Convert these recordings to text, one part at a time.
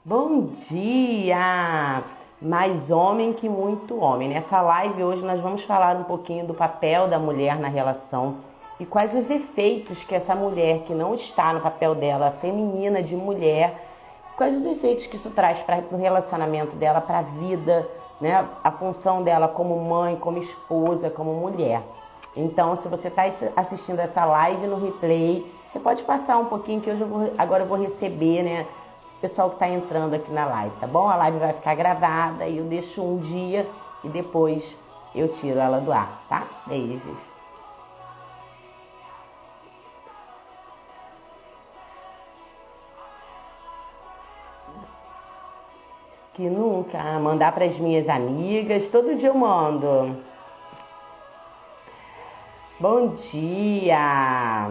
Bom dia! Mais homem que muito homem. Nessa live hoje nós vamos falar um pouquinho do papel da mulher na relação e quais os efeitos que essa mulher que não está no papel dela feminina de mulher, quais os efeitos que isso traz para o relacionamento dela, para a vida, né? A função dela como mãe, como esposa, como mulher. Então, se você está assistindo essa live no replay, você pode passar um pouquinho que agora eu vou receber, né? Pessoal que está entrando aqui na live, tá bom? A live vai ficar gravada e eu deixo um dia e depois eu tiro ela do ar, tá? Beijos. Que nunca mandar para as minhas amigas, todo dia eu mando. Bom dia.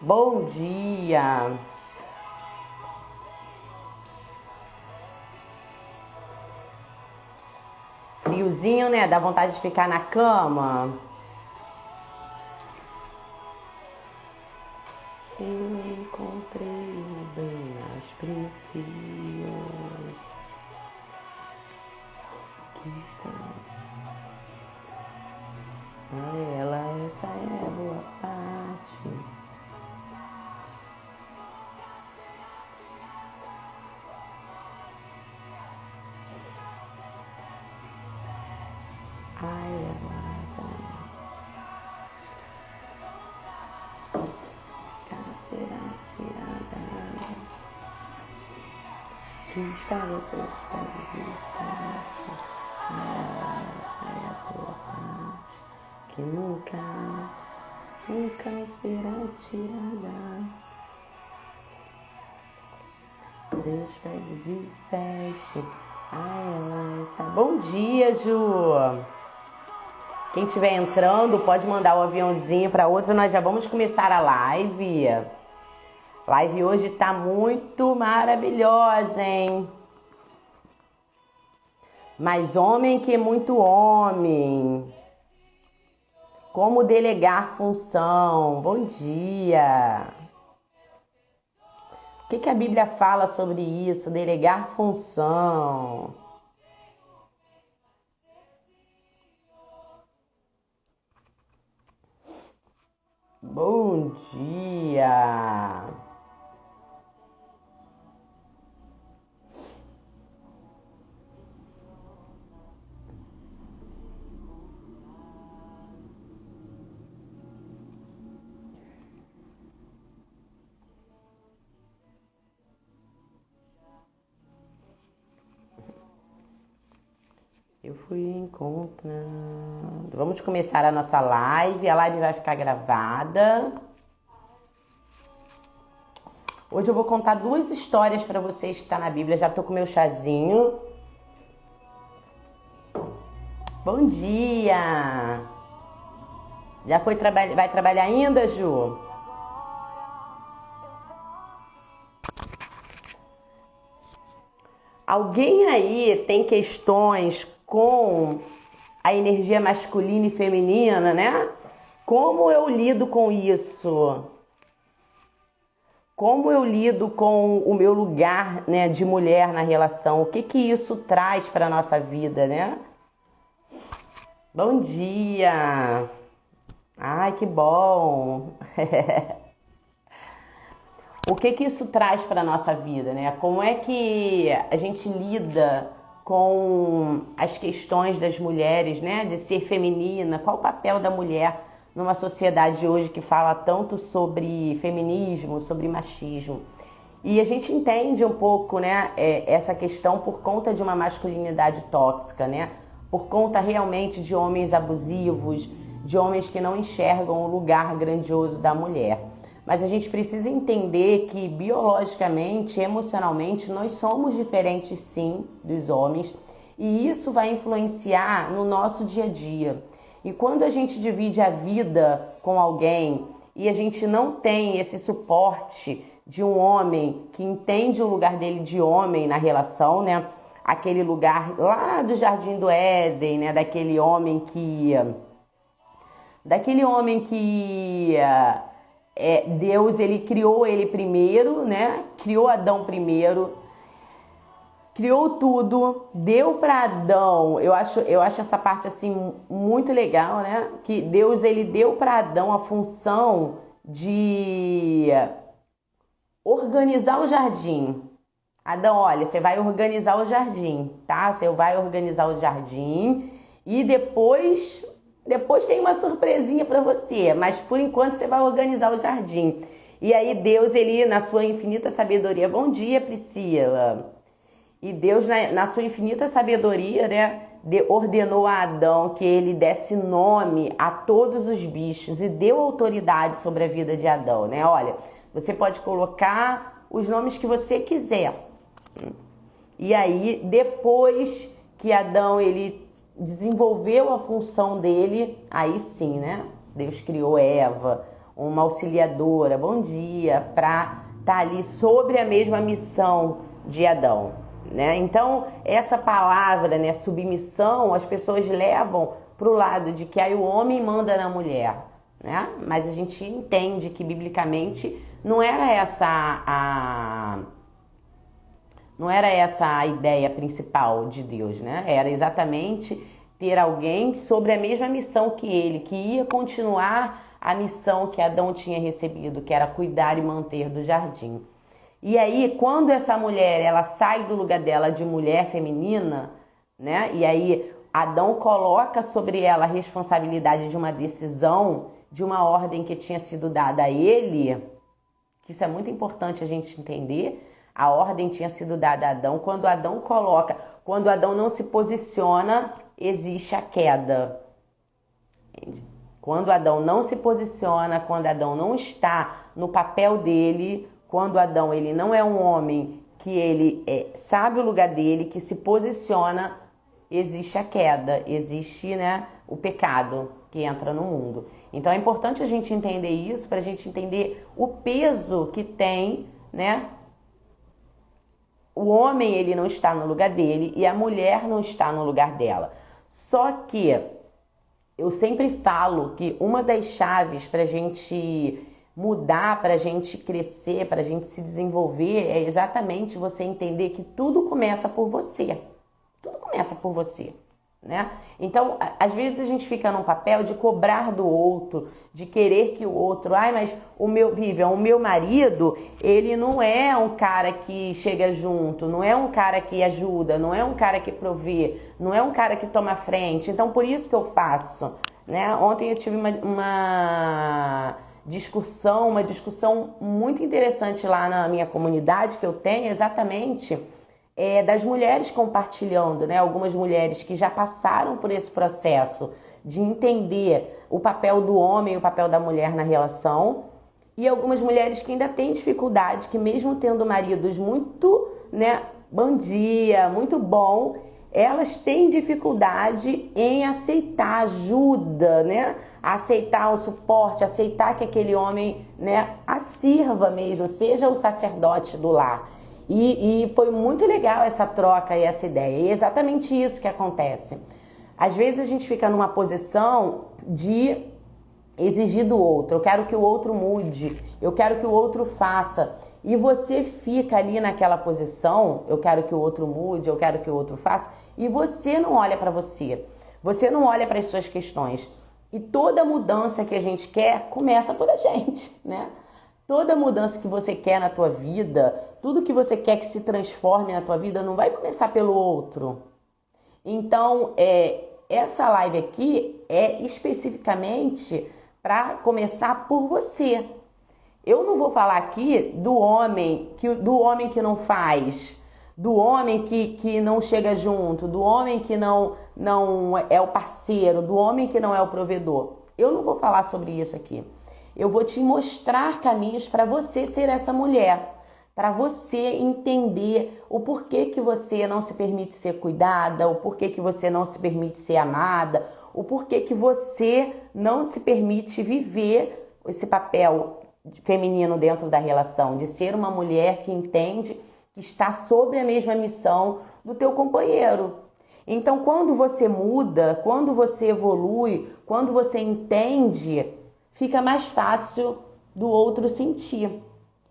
Bom dia. Friozinho, né? Dá vontade de ficar na cama. Eu encontrei o bem mais precioso que está. A ela, essa é a boa parte. Ai, essa será tirada. Que está nos seus pés de sucesso. Ela é a boa parte. Que nunca será tirada. Seus pés disseste a ela essa. Bom dia, Ju! Quem estiver entrando pode mandar o aviãozinho para outra. Nós já vamos começar a live. A live hoje tá muito maravilhosa, hein? Mais homem que muito homem. Como delegar função. Bom dia. O que a Bíblia fala sobre isso? Delegar função. Bom dia. Eu fui encontrando. Vamos começar a nossa live. A live vai ficar gravada. Hoje eu vou contar duas histórias para vocês que está na Bíblia. Já tô com meu chazinho. Bom dia. Já foi vai trabalhar ainda, Ju? Alguém aí tem questões com a energia masculina e feminina, né? Como eu lido com isso? Como eu lido com o meu lugar, né, de mulher na relação? O que isso traz para a nossa vida, né? Bom dia! Ai, que bom! O que isso traz para a nossa vida, né? Como é que a gente lida com as questões das mulheres, né? De ser feminina, qual o papel da mulher numa sociedade hoje que fala tanto sobre feminismo, sobre machismo. E a gente entende um pouco, né, essa questão por conta de uma masculinidade tóxica, né? Por conta realmente de homens abusivos, de homens que não enxergam o lugar grandioso da mulher. Mas a gente precisa entender que biologicamente, emocionalmente, nós somos diferentes sim dos homens e isso vai influenciar no nosso dia a dia. E quando a gente divide a vida com alguém e a gente não tem esse suporte de um homem que entende o lugar dele de homem na relação, né? Aquele lugar lá do Jardim do Éden, né? Daquele homem que Deus, ele criou ele primeiro, né? Criou Adão primeiro, criou tudo, deu para Adão. Eu acho essa parte assim muito legal, né? Que Deus, ele deu para Adão a função de organizar o jardim. Adão, olha, você vai organizar o jardim, tá? Você vai organizar o jardim e depois tem uma surpresinha para você, mas por enquanto você vai organizar o jardim. E aí Deus, ele na sua infinita sabedoria, bom dia, Priscila. E Deus, na sua infinita sabedoria, né, ordenou a Adão que ele desse nome a todos os bichos e deu autoridade sobre a vida de Adão, né? Olha, você pode colocar os nomes que você quiser. E aí, depois que Adão, ele desenvolveu a função dele, aí sim, né? Deus criou Eva, uma auxiliadora, bom dia, para estar ali sobre a mesma missão de Adão, né? Então, essa palavra, né, submissão, as pessoas levam para o lado de que aí o homem manda na mulher, né? Mas a gente entende que, biblicamente, não era essa a ideia principal de Deus, né? Era exatamente ter alguém sobre a mesma missão que ele, que ia continuar a missão que Adão tinha recebido, que era cuidar e manter do jardim. E aí, quando essa mulher, ela sai do lugar dela de mulher feminina, né? E aí Adão coloca sobre ela a responsabilidade de uma decisão, de uma ordem que tinha sido dada a ele, que isso é muito importante a gente entender. A ordem tinha sido dada a Adão. Quando Adão não se posiciona, existe a queda. Entende? Quando Adão não se posiciona, quando Adão não está no papel dele, quando Adão, ele não é um homem que ele sabe o lugar dele, que se posiciona, existe a queda, existe, né, o pecado que entra no mundo. Então é importante a gente entender isso, para a gente entender o peso que tem, né? O homem, ele não está no lugar dele e a mulher não está no lugar dela. Só que eu sempre falo que uma das chaves para a gente mudar, para a gente crescer, para a gente se desenvolver, é exatamente você entender que tudo começa por você. Tudo começa por você, né? Então, às vezes a gente fica num papel de cobrar do outro, de querer que o outro... mas o meu marido, ele não é um cara que chega junto, não é um cara que ajuda, não é um cara que provê, não é um cara que toma frente. Então, por isso que eu faço, né? Ontem eu tive uma discussão muito interessante lá na minha comunidade que eu tenho, exatamente... das mulheres compartilhando, né? Algumas mulheres que já passaram por esse processo de entender o papel do homem e o papel da mulher na relação, e algumas mulheres que ainda têm dificuldade, que mesmo tendo maridos muito, né, bom dia, muito bom, elas têm dificuldade em aceitar ajuda, né? Aceitar o suporte, aceitar que aquele homem, né, a sirva mesmo, seja o sacerdote do lar. E foi muito legal essa troca e essa ideia. E é exatamente isso que acontece. Às vezes a gente fica numa posição de exigir do outro. Eu quero que o outro mude. Eu quero que o outro faça. E você fica ali naquela posição, eu quero que o outro mude, eu quero que o outro faça. E você não olha para você. Você não olha para as suas questões. E toda mudança que a gente quer começa por a gente, né? Toda mudança que você quer na tua vida, tudo que você quer que se transforme na tua vida, não vai começar pelo outro. Então, essa live aqui é especificamente para começar por você. Eu não vou falar aqui do homem que não faz, do homem que não chega junto, do homem que não é o parceiro, do homem que não é o provedor. Eu não vou falar sobre isso aqui. Eu vou te mostrar caminhos para você ser essa mulher, para você entender o porquê que você não se permite ser cuidada, o porquê que você não se permite ser amada, o porquê que você não se permite viver esse papel feminino dentro da relação, de ser uma mulher que entende que está sobre a mesma missão do teu companheiro. Então, quando você muda, quando você evolui, quando você entende, fica mais fácil do outro sentir.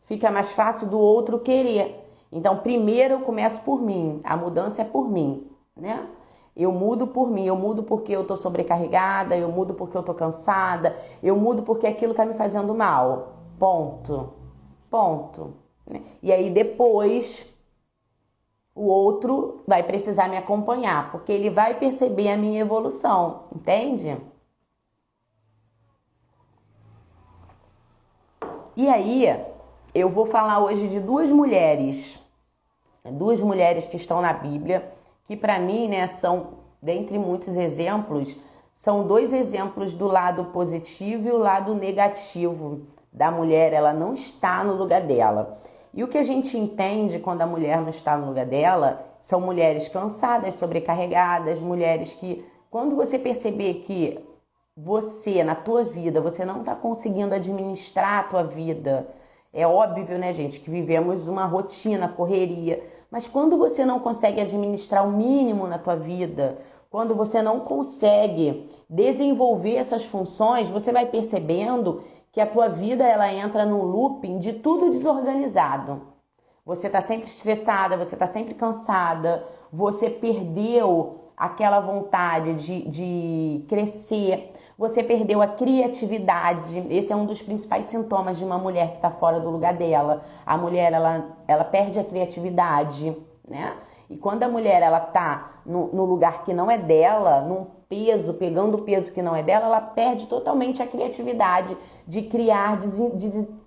Fica mais fácil do outro querer. Então, primeiro eu começo por mim. A mudança é por mim, né? Eu mudo por mim, eu mudo porque eu tô sobrecarregada, eu mudo porque eu tô cansada, eu mudo porque aquilo tá me fazendo mal. Ponto. Ponto. E aí depois o outro vai precisar me acompanhar, porque ele vai perceber a minha evolução, entende? E aí, eu vou falar hoje de duas mulheres que estão na Bíblia, que para mim, né, são, dentre muitos exemplos, são dois exemplos do lado positivo e o lado negativo da mulher. Ela não está no lugar dela. E o que a gente entende quando a mulher não está no lugar dela são mulheres cansadas, sobrecarregadas, mulheres que, quando você perceber que você, na tua vida, você não está conseguindo administrar a tua vida. É óbvio, né, gente, que vivemos uma rotina, correria. Mas quando você não consegue administrar o mínimo na tua vida, quando você não consegue desenvolver essas funções, você vai percebendo que a tua vida ela entra no looping de tudo desorganizado. Você está sempre estressada, você está sempre cansada, você perdeu aquela vontade de crescer, você perdeu a criatividade. Esse é um dos principais sintomas de uma mulher que está fora do lugar dela. A mulher, ela perde a criatividade, né? E quando a mulher, ela tá no lugar que não é dela, num peso, pegando o peso que não é dela, ela perde totalmente a criatividade de criar,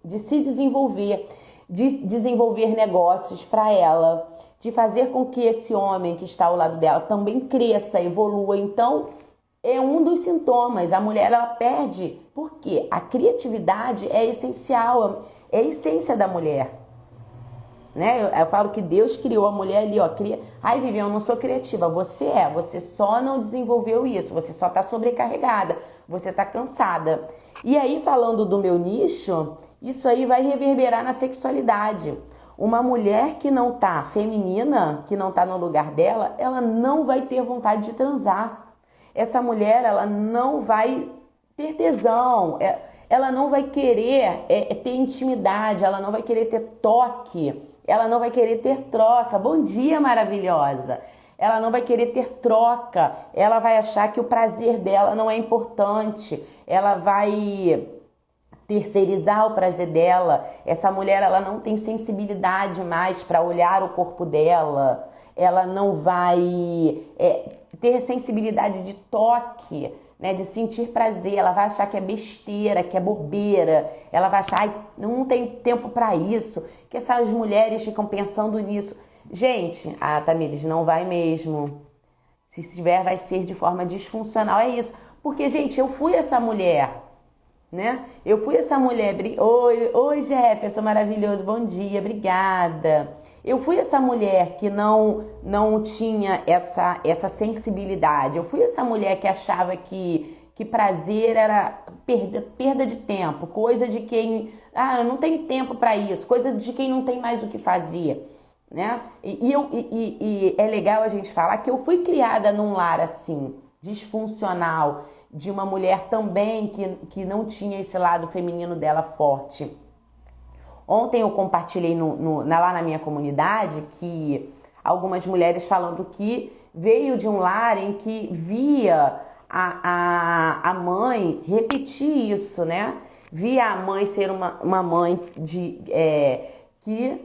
de se desenvolver, de desenvolver negócios para ela, de fazer com que esse homem que está ao lado dela também cresça, evolua. Então, é um dos sintomas. A mulher, ela perde, porque a criatividade é essencial, é a essência da mulher. Né? Eu falo que Deus criou a mulher ali, ó. Ai, Viviane, eu não sou criativa. Você só não desenvolveu isso, você só tá sobrecarregada, você tá cansada. E aí, falando do meu nicho, isso aí vai reverberar na sexualidade. Uma mulher que não tá feminina, que não tá no lugar dela, ela não vai ter vontade de transar. Essa mulher, ela não vai ter tesão, ela não vai querer ter intimidade, ela não vai querer ter toque, ela não vai querer ter troca. Bom dia, maravilhosa! Ela não vai querer ter troca, ela vai achar que o prazer dela não é importante, ela vai terceirizar o prazer dela. Essa mulher, ela não tem sensibilidade mais para olhar o corpo dela, ela não vai ter sensibilidade de toque, né, de sentir prazer. Ela vai achar que é besteira, que é bobeira, ela vai achar, ai, não tem tempo para isso, que essas mulheres ficam pensando nisso. Gente, Tamires, não vai mesmo. Se tiver, vai ser de forma disfuncional, é isso. Porque, gente, eu fui essa mulher, né? Eu fui essa mulher. Oi, Jefferson, maravilhoso, bom dia, obrigada. Eu fui essa mulher que não tinha essa sensibilidade. Eu fui essa mulher que achava que prazer era perda de tempo, coisa de quem eu não tenho tempo para isso, coisa de quem não tem mais o que fazer, né? E é legal a gente falar que eu fui criada num lar assim, disfuncional, de uma mulher também que não tinha esse lado feminino dela forte. Ontem eu compartilhei lá na minha comunidade que algumas mulheres falando que veio de um lar em que via a mãe repetir isso, né? Via a mãe ser uma mãe que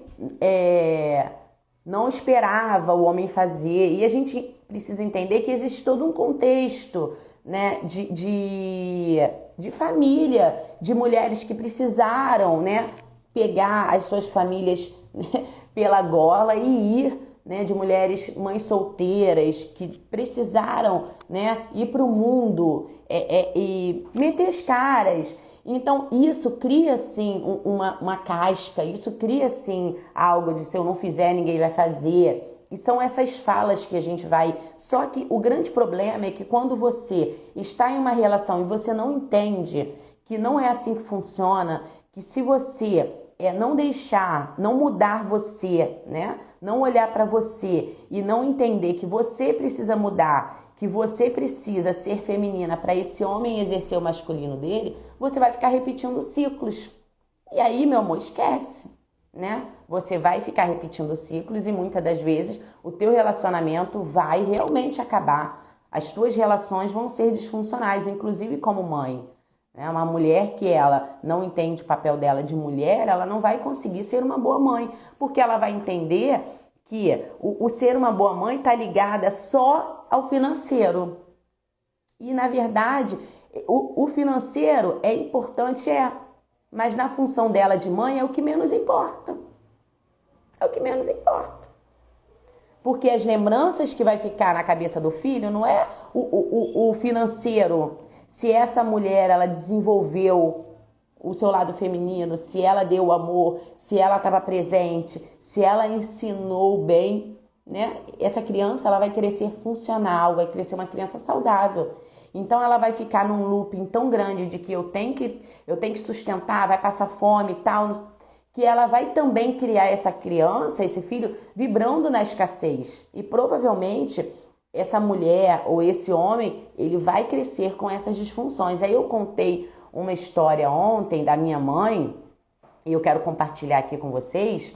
não esperava o homem fazer. E a gente precisa entender que existe todo um contexto, né, de família, de mulheres que precisaram, né, pegar as suas famílias, né, pela gola e ir, né, de mulheres mães solteiras que precisaram, né, ir para o mundo e meter as caras. Então isso cria assim uma casca, isso cria assim algo de se eu não fizer ninguém vai fazer. E são essas falas que a gente vai... Só que o grande problema é que quando você está em uma relação e você não entende que não é assim que funciona, que se você não deixar, não mudar você, né? Não olhar para você e não entender que você precisa mudar, que você precisa ser feminina para esse homem exercer o masculino dele, você vai ficar repetindo ciclos. E aí, meu amor, esquece, né? Você vai ficar repetindo ciclos e muitas das vezes o teu relacionamento vai realmente acabar. As tuas relações vão ser disfuncionais, inclusive como mãe. Né? Uma mulher que ela não entende o papel dela de mulher, ela não vai conseguir ser uma boa mãe, porque ela vai entender que o ser uma boa mãe está ligada só ao financeiro. E, na verdade, o financeiro é importante, mas na função dela de mãe é o que menos importa. É o que menos importa. Porque as lembranças que vai ficar na cabeça do filho não é o financeiro. Se essa mulher, ela desenvolveu o seu lado feminino, se ela deu o amor, se ela estava presente, se ela ensinou bem, né? Essa criança, ela vai crescer funcional, vai crescer uma criança saudável. Então ela vai ficar num looping tão grande de que eu tenho que sustentar, vai passar fome e tal, que ela vai também criar essa criança, esse filho, vibrando na escassez. E provavelmente essa mulher ou esse homem, ele vai crescer com essas disfunções. Aí eu contei uma história ontem da minha mãe, e eu quero compartilhar aqui com vocês,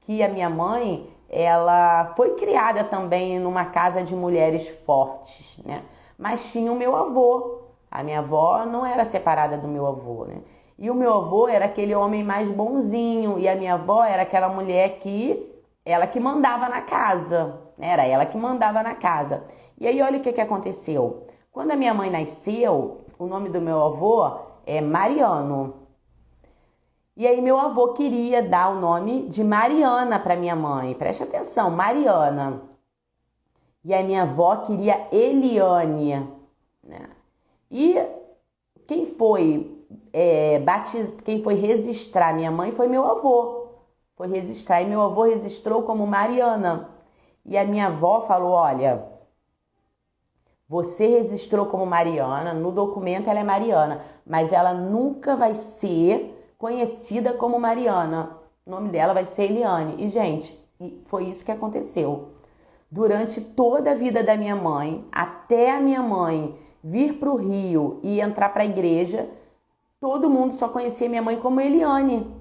que a minha mãe, ela foi criada também numa casa de mulheres fortes, né? Mas tinha o meu avô. A minha avó não era separada do meu avô, né? E o meu avô era aquele homem mais bonzinho, e a minha avó era aquela mulher ela que mandava na casa, né? Era ela que mandava na casa. E aí olha o que aconteceu. Quando a minha mãe nasceu, o nome do meu avô é Mariano. E aí meu avô queria dar o nome de Mariana para minha mãe. Preste atenção, Mariana. E a minha avó queria Eliane, né? E quem foi quem foi registrar minha mãe foi meu avô. Foi registrar e meu avô registrou como Mariana. E a minha avó falou, olha, você registrou como Mariana, no documento ela é Mariana, mas ela nunca vai ser conhecida como Mariana. O nome dela vai ser Eliane. E, gente, foi isso que aconteceu. Durante toda a vida da minha mãe, até a minha mãe vir para o Rio e entrar para a igreja, todo mundo só conhecia minha mãe como Eliane.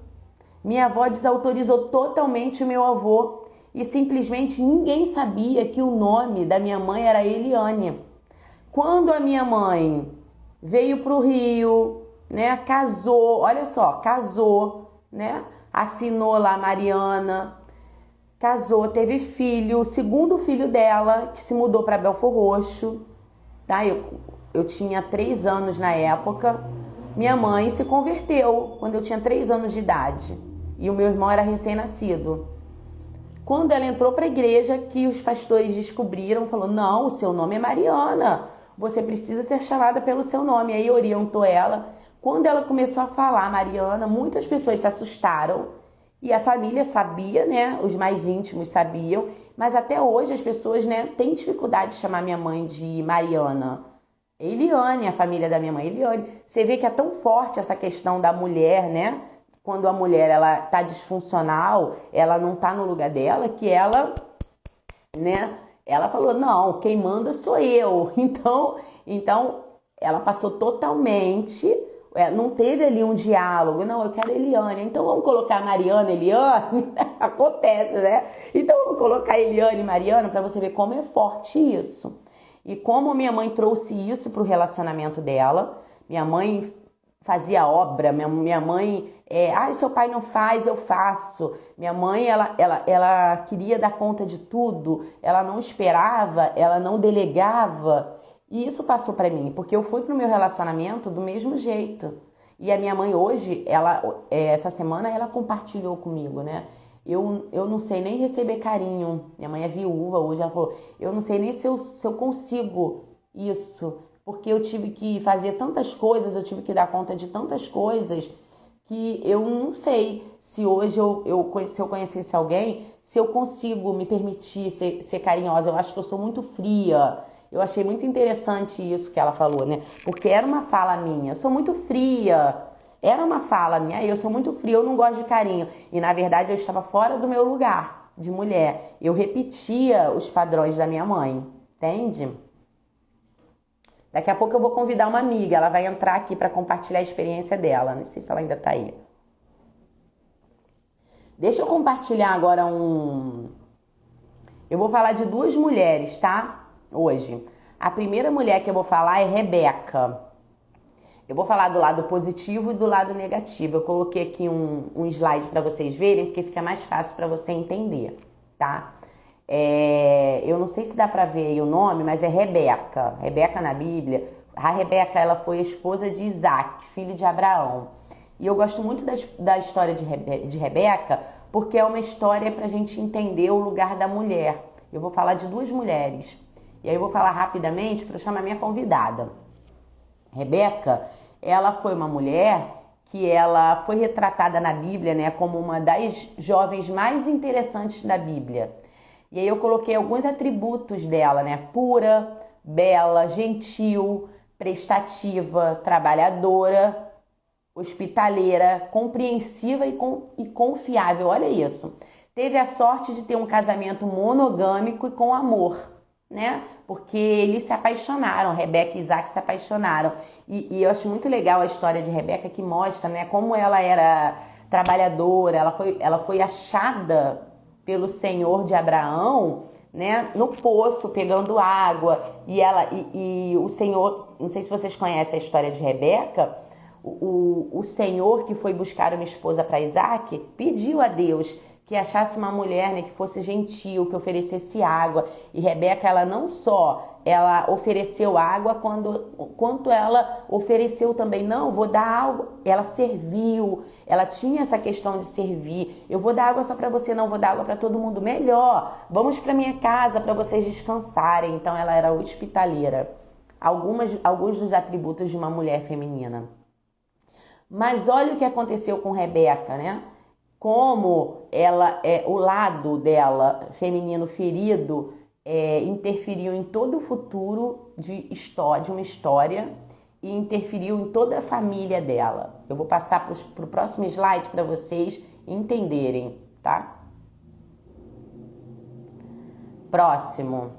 Minha avó desautorizou totalmente o meu avô e simplesmente ninguém sabia que o nome da minha mãe era Eliane. Quando a minha mãe veio para o Rio, né, casou, olha só, casou, né, assinou lá Mariana, casou, teve filho, o segundo filho dela, que se mudou para Belfor Roxo, tá? Eu tinha 3 anos na época, minha mãe se converteu quando eu tinha 3 anos de idade e o meu irmão era recém-nascido. Quando ela entrou para a igreja, que os pastores descobriram, falou, não, o seu nome é Mariana, você precisa ser chamada pelo seu nome. Aí orientou ela. Quando ela começou a falar Mariana, muitas pessoas se assustaram e a família sabia, né? Os mais íntimos sabiam, mas até hoje as pessoas, né, têm dificuldade de chamar minha mãe de Mariana. Eliane, a família da minha mãe, Eliane. Você vê que é tão forte essa questão da mulher, né? Quando a mulher, ela tá disfuncional, ela não tá no lugar dela, que ela, né? Ela falou, não, quem manda sou eu. Então ela passou totalmente, não teve ali um diálogo, não, eu quero Eliane, então vamos colocar Mariana, Eliane, acontece, né? Então vamos colocar Eliane e Mariana para você ver como é forte isso. E como minha mãe trouxe isso para o relacionamento dela. Minha mãe fazia obra, minha mãe, seu pai não faz, eu faço. Minha mãe, ela queria dar conta de tudo, ela não esperava, ela não delegava. E isso passou para mim, porque eu fui pro meu relacionamento do mesmo jeito. E a minha mãe hoje, essa semana, ela compartilhou comigo, né? Eu não sei nem receber carinho. Minha mãe é viúva hoje, ela falou, eu não sei nem se eu consigo isso, porque eu tive que fazer tantas coisas, eu tive que dar conta de tantas coisas, que eu não sei se hoje se eu conhecesse alguém, se eu consigo me permitir ser carinhosa. Eu acho que eu sou muito fria. Eu achei muito interessante isso que ela falou, né? Porque era uma fala minha, eu sou muito fria. Era uma fala minha, eu sou muito fria, eu não gosto de carinho. E na verdade eu estava fora do meu lugar de mulher. Eu repetia os padrões da minha mãe, entende? Daqui a pouco eu vou convidar uma amiga, ela vai entrar aqui para compartilhar a experiência dela. Não sei se ela ainda tá aí. Deixa eu compartilhar agora um... Eu vou falar de duas mulheres, tá? Hoje. A primeira mulher que eu vou falar é Rebeca. Eu vou falar do lado positivo e do lado negativo. Eu coloquei aqui um slide para vocês verem, porque fica mais fácil para você entender, tá? Eu não sei se dá para ver aí o nome, mas é Rebeca. Rebeca na Bíblia. A Rebeca, ela foi a esposa de Isaac, filho de Abraão. E eu gosto muito da história de Rebeca, porque é uma história para a gente entender o lugar da mulher. Eu vou falar de duas mulheres. E aí eu vou falar rapidamente para chamar minha convidada. Rebeca, ela foi uma mulher que ela foi retratada na Bíblia, né, como uma das jovens mais interessantes da Bíblia. E aí eu coloquei alguns atributos dela, né? Pura, bela, gentil, prestativa, trabalhadora, hospitaleira, compreensiva e confiável. Olha isso. Teve a sorte de ter um casamento monogâmico e com amor, né? Porque eles se apaixonaram, Rebeca e Isaac se apaixonaram. E eu acho muito legal a história de Rebeca, que mostra, né, como ela era trabalhadora, ela foi achada pelo Senhor de Abraão, né, no poço, pegando água. E o Senhor, não sei se vocês conhecem a história de Rebeca, o Senhor que foi buscar uma esposa para Isaac pediu a Deus que achasse uma mulher, né, que fosse gentil, que oferecesse água. E Rebeca, ela não só ela ofereceu água, quanto ela ofereceu também, não, vou dar água. Ela serviu, ela tinha essa questão de servir. Eu vou dar água só para você, não vou dar água para todo mundo. Melhor, vamos para minha casa para vocês descansarem. Então ela era hospitaleira. Alguns dos atributos de uma mulher feminina. Mas olha o que aconteceu com Rebeca, né? Como ela o lado dela feminino ferido interferiu em todo o futuro de uma história e interferiu em toda a família dela. Eu vou passar para o próximo slide para vocês entenderem, tá? Próximo.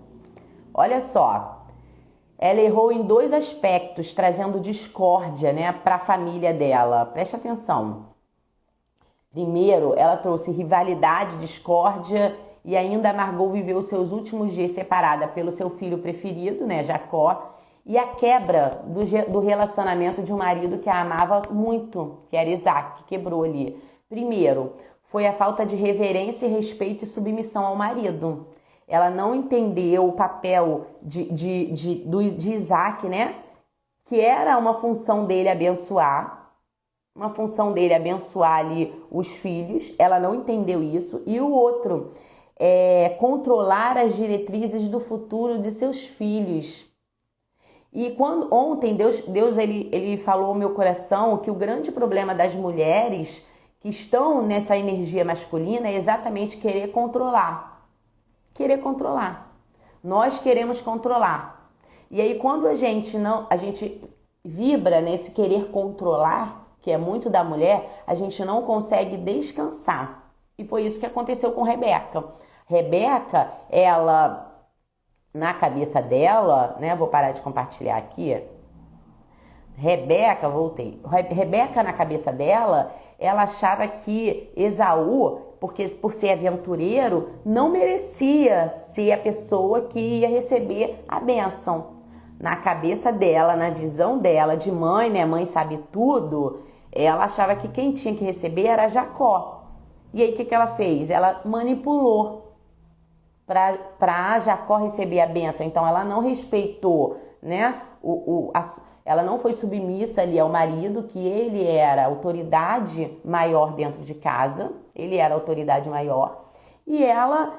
Olha só. Ela errou em dois aspectos, trazendo discórdia, né, para a família dela. Presta atenção. Primeiro, ela trouxe rivalidade, discórdia e ainda amargou viver os seus últimos dias separada pelo seu filho preferido, né, Jacó, e a quebra do relacionamento de um marido que a amava muito, que era Isaac, que quebrou ali. Primeiro, foi a falta de reverência, respeito e submissão ao marido. Ela não entendeu o papel de Isaac, né, que era uma função dele abençoar, ali os filhos. Ela não entendeu isso. E o outro é controlar as diretrizes do futuro de seus filhos. E ontem Deus ele falou ao meu coração que o grande problema das mulheres que estão nessa energia masculina é exatamente querer controlar. Nós queremos controlar. E aí quando a gente vibra nesse querer controlar, que é muito da mulher, a gente não consegue descansar. E foi isso que aconteceu com Rebeca. Rebeca, ela, na cabeça dela, né? Vou parar de compartilhar aqui. Rebeca, voltei. Rebeca, na cabeça dela, ela achava que Esaú, porque por ser aventureiro, não merecia ser a pessoa que ia receber a bênção. Na cabeça dela, na visão dela de mãe, né? Mãe sabe tudo. Ela achava que quem tinha que receber era Jacó. E aí o que ela fez? Ela manipulou para Jacó receber a bênção. Então ela não respeitou, né? Ela não foi submissa ali ao marido, que ele era a autoridade maior dentro de casa. Ele era a autoridade maior. E ela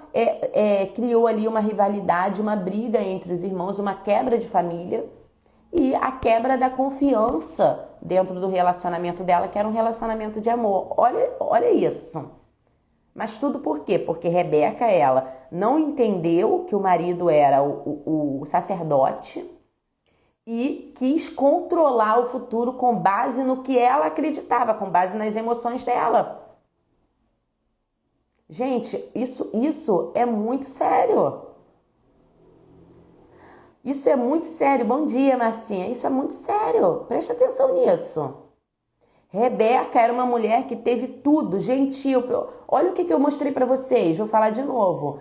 criou ali uma rivalidade, uma briga entre os irmãos, uma quebra de família e a quebra da confiança dentro do relacionamento dela, que era um relacionamento de amor. Olha isso. Mas tudo por quê? Porque Rebeca, ela não entendeu que o marido era o sacerdote e quis controlar o futuro com base no que ela acreditava, com base nas emoções dela. Gente, isso é muito sério. Isso é muito sério. Bom dia, Marcinha. Isso é muito sério. Presta atenção nisso. Rebeca era uma mulher que teve tudo, gentil. Olha o que eu mostrei para vocês, vou falar de novo.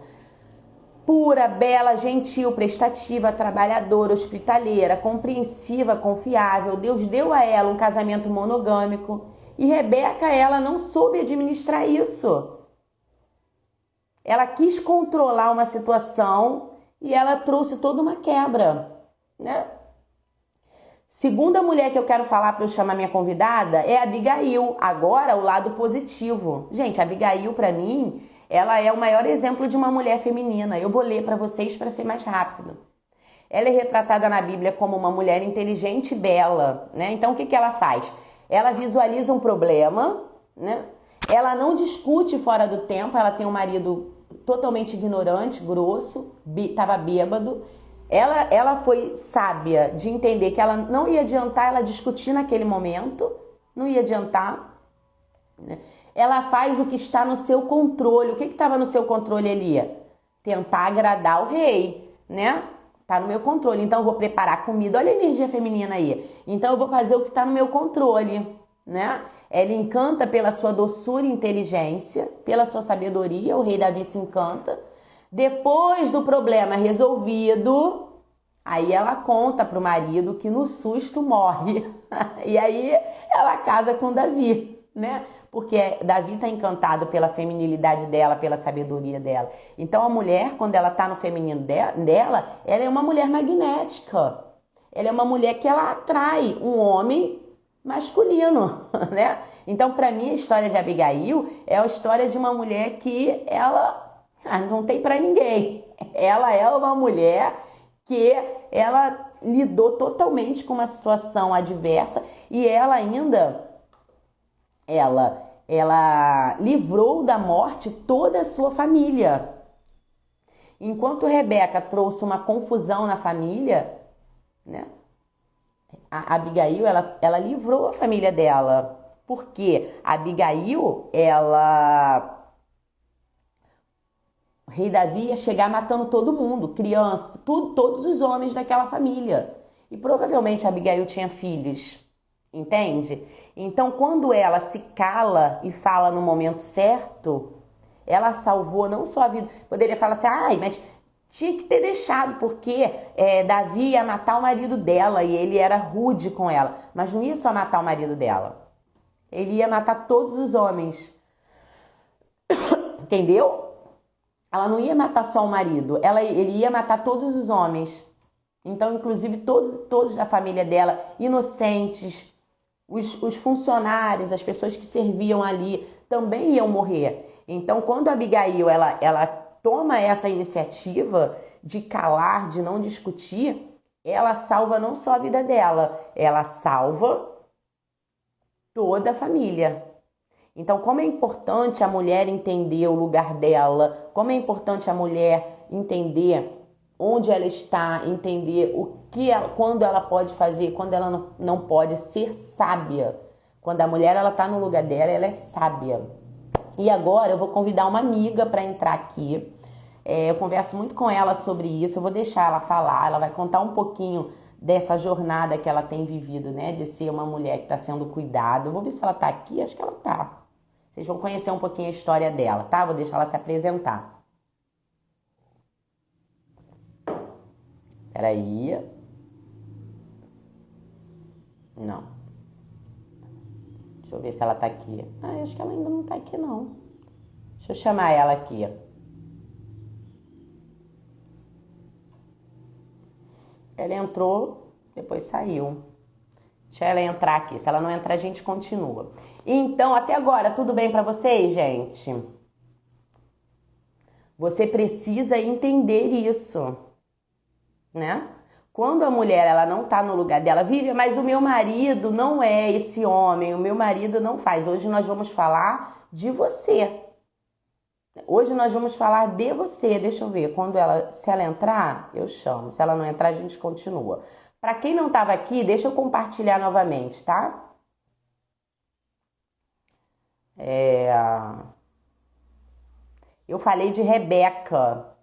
Pura, bela, gentil, prestativa, trabalhadora, hospitaleira, compreensiva, confiável. Deus deu a ela um casamento monogâmico. E Rebeca, ela não soube administrar isso. Ela quis controlar uma situação e ela trouxe toda uma quebra, né? Segunda mulher que eu quero falar para eu chamar minha convidada é a Abigail. Agora, o lado positivo. Gente, a Abigail, para mim, ela é o maior exemplo de uma mulher feminina. Eu vou ler para vocês para ser mais rápido. Ela é retratada na Bíblia como uma mulher inteligente e bela, né? Então, o que ela faz? Ela visualiza um problema, né? Ela não discute fora do tempo. Ela tem um marido totalmente ignorante, grosso, estava bêbado. Ela foi sábia de entender que ela não ia adiantar ela discutir naquele momento, não ia adiantar, né? Ela faz o que está no seu controle. O que estava no seu controle ali? Tentar agradar o rei, né? Tá no meu controle, então eu vou preparar comida. Olha a energia feminina aí. Então eu vou fazer o que está no meu controle, né? Ela encanta pela sua doçura e inteligência, pela sua sabedoria. O rei Davi se encanta. Depois do problema resolvido, aí ela conta para o marido que no susto morre. E aí ela casa com Davi, né? Porque Davi está encantado pela feminilidade dela, pela sabedoria dela. Então a mulher, quando ela está no feminino dela, ela é uma mulher magnética. Ela é uma mulher que ela atrai um homem masculino, né? Então, para mim, a história de Abigail é a história de uma mulher que ela não tem para ninguém. Ela é uma mulher que ela lidou totalmente com uma situação adversa e ela ainda ela livrou da morte toda a sua família. Enquanto Rebeca trouxe uma confusão na família, né? A Abigail, ela livrou a família dela. Porque a Abigail, o rei Davi ia chegar matando todo mundo, criança, todos os homens daquela família. E provavelmente a Abigail tinha filhos, entende? Então, quando ela se cala e fala no momento certo, ela salvou não só a vida. Poderia falar assim, mas tinha que ter deixado, porque Davi ia matar o marido dela e ele era rude com ela. Mas não ia só matar o marido dela. Ele ia matar todos os homens. Entendeu? Ela não ia matar só o marido, ele ia matar todos os homens. Então, inclusive, todos da família dela, inocentes, os funcionários, as pessoas que serviam ali, também iam morrer. Então, quando a Abigail, ela toma essa iniciativa de calar, de não discutir, ela salva não só a vida dela, ela salva toda a família. Então, como é importante a mulher entender o lugar dela, como é importante a mulher entender onde ela está, entender quando ela pode fazer, quando ela não pode, ser sábia. Quando a mulher está no lugar dela, ela é sábia. E agora eu vou convidar uma amiga para entrar aqui. Eu converso muito com ela sobre isso, eu vou deixar ela falar, ela vai contar um pouquinho dessa jornada que ela tem vivido, né? De ser uma mulher que está sendo cuidada. Eu vou ver se ela está aqui, acho que ela está. Vocês vão conhecer um pouquinho a história dela, tá? Vou deixar ela se apresentar. Peraí. Não. Deixa eu ver se ela tá aqui. Acho que ela ainda não tá aqui, não. Deixa eu chamar ela aqui. Ela entrou, depois saiu. Deixa ela entrar aqui. Se ela não entrar, a gente continua. Então, até agora, tudo bem pra vocês, gente? Você precisa entender isso, né? Quando a mulher ela não tá no lugar dela, vive, mas o meu marido não é esse homem, o meu marido não faz. Hoje nós vamos falar de você. Hoje nós vamos falar de você. Deixa eu ver, se ela entrar, eu chamo. Se ela não entrar, a gente continua. Para quem não estava aqui, deixa eu compartilhar novamente, tá? Eu falei de Rebeca.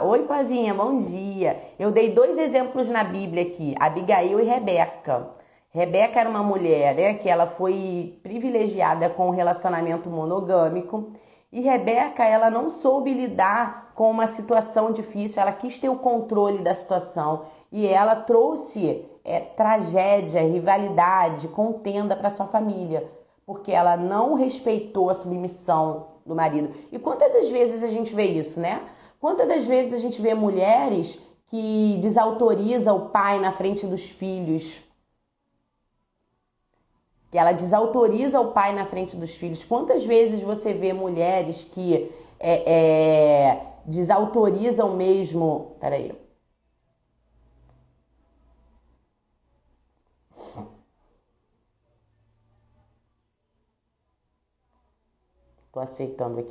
Oi, Flavinha, bom dia. Eu dei 2 exemplos na Bíblia aqui, Abigail e Rebeca. Rebeca era uma mulher, né, que ela foi privilegiada com um relacionamento monogâmico. E Rebeca, ela não soube lidar com uma situação difícil, ela quis ter o controle da situação. E ela trouxe tragédia, rivalidade, contenda para sua família, porque ela não respeitou a submissão do marido. E quantas das vezes a gente vê isso, né? Quantas das vezes a gente vê mulheres que desautorizam o pai na frente dos filhos, que ela desautoriza o pai na frente dos filhos. Quantas vezes você vê mulheres que desautorizam mesmo... Peraí. Tô aceitando aqui.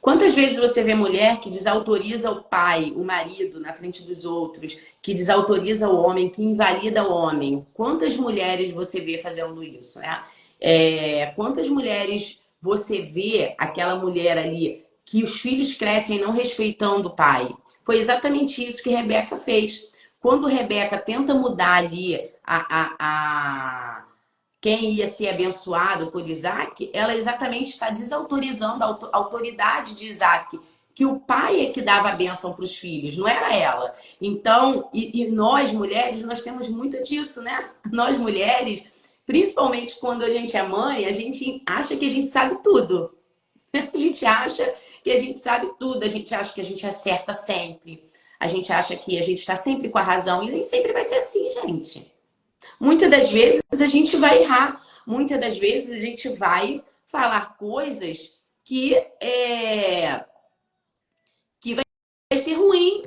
Quantas vezes você vê mulher que desautoriza o pai, o marido, na frente dos outros, que desautoriza o homem, que invalida o homem? Quantas mulheres você vê fazendo isso, né? Quantas mulheres você vê aquela mulher ali que os filhos crescem não respeitando o pai? Foi exatamente isso que Rebeca fez. Quando Rebeca tenta mudar ali quem ia ser abençoado por Isaac, ela exatamente está desautorizando a autoridade de Isaac, que o pai é que dava a bênção para os filhos, não era ela. Então, nós mulheres, nós temos muito disso, né? Nós mulheres, principalmente quando a gente é mãe, a gente acha que a gente sabe tudo. A gente acha que a gente sabe tudo, a gente acha que a gente acerta sempre. A gente acha que a gente está sempre com a razão e nem sempre vai ser assim, gente. Muitas das vezes a gente vai errar, muitas das vezes a gente vai falar coisas que vai ser ruim,